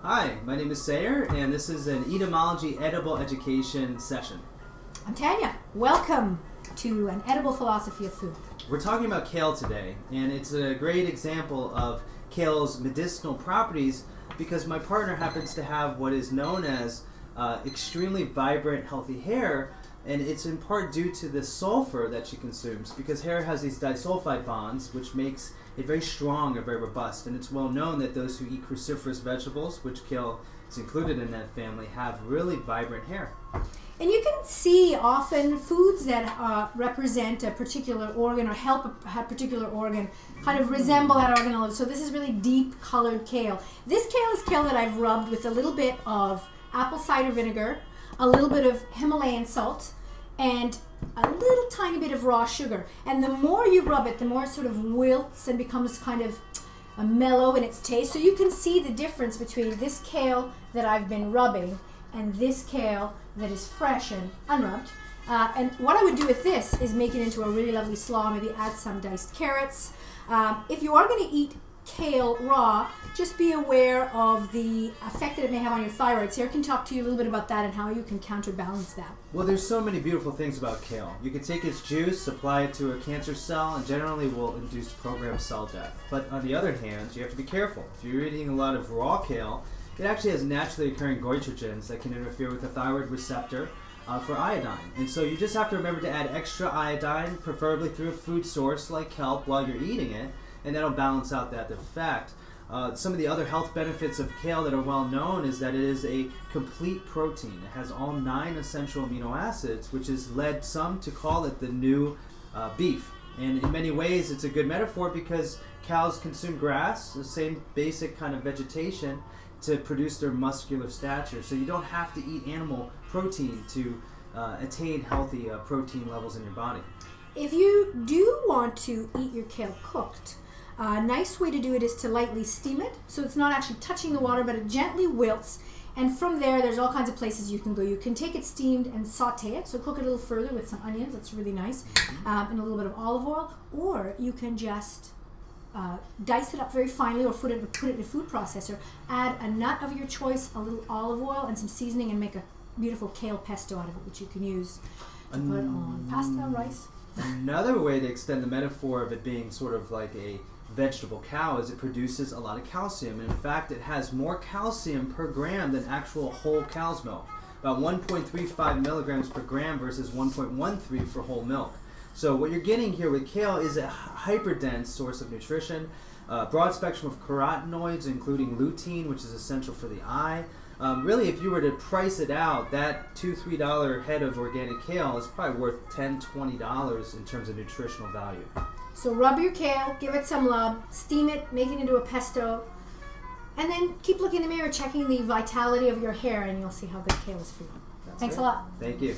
Hi, my name is Sayer, and this is an etymology edible education session. I'm Tania. Welcome to an edible philosophy of food. We're talking about kale today, and it's a great example of kale's medicinal properties because my partner happens to have what is known as extremely vibrant, healthy hair, and it's in part due to the sulfur that she consumes because hair has these disulfide bonds, which makes it very strong and very robust. And it's well known that those who eat cruciferous vegetables, which kale is included in that family, have really vibrant hair. And you can see often foods that represent a particular organ or help a particular organ kind of resemble that organ a little. So this is really deep colored kale. This kale is kale that I've rubbed with a little bit of apple cider vinegar, a little bit of Himalayan salt, and a little tiny bit of raw sugar. And the more you rub it, the more it sort of wilts and becomes kind of mellow in its taste. So you can see the difference between this kale that I've been rubbing and this kale that is fresh and unrubbed. And what I would do with this is make it into a really lovely slaw, maybe add some diced carrots. If you are going to eat kale raw, just be aware of the effect that it may have on your thyroid. Sarah can talk to you a little bit about that and how you can counterbalance that. Well, there's so many beautiful things about kale. You can take its juice, apply it to a cancer cell, and generally will induce programmed cell death. But on the other hand, you have to be careful. If you're eating a lot of raw kale, it actually has naturally occurring goitrogens that can interfere with the thyroid receptor for iodine. And so you just have to remember to add extra iodine, preferably through a food source like kelp, while you're eating it, and that'll balance out that effect. Some of the other health benefits of kale that are well known is that it is a complete protein. It has all 9 essential amino acids, which has led some to call it the new beef. And in many ways, it's a good metaphor because cows consume grass, the same basic kind of vegetation, to produce their muscular stature. So you don't have to eat animal protein to attain healthy protein levels in your body. If you do want to eat your kale cooked, a nice way to do it is to lightly steam it, so it's not actually touching the water, but it gently wilts. And from there's all kinds of places you can go. You can take it steamed and saute it, so cook it a little further with some onions, that's really nice, and a little bit of olive oil, or you can just dice it up very finely or put it in a food processor, add a nut of your choice, a little olive oil, and some seasoning, and make a beautiful kale pesto out of it, which you can use to put on pasta, rice. Another way to extend the metaphor of it being sort of like a vegetable cow is it produces a lot of calcium. And in fact, it has more calcium per gram than actual whole cow's milk. About 1.35 milligrams per gram versus 1.13 for whole milk. So what you're getting here with kale is a hyperdense source of nutrition, broad spectrum of carotenoids, including lutein, which is essential for the eye. Really, if you were to price it out, that $2-3 head of organic kale is probably worth $10-20 in terms of nutritional value. So rub your kale, give it some love, steam it, make it into a pesto, and then keep looking in the mirror, checking the vitality of your hair, and you'll see how good kale is for you. Thanks a lot. Thank you.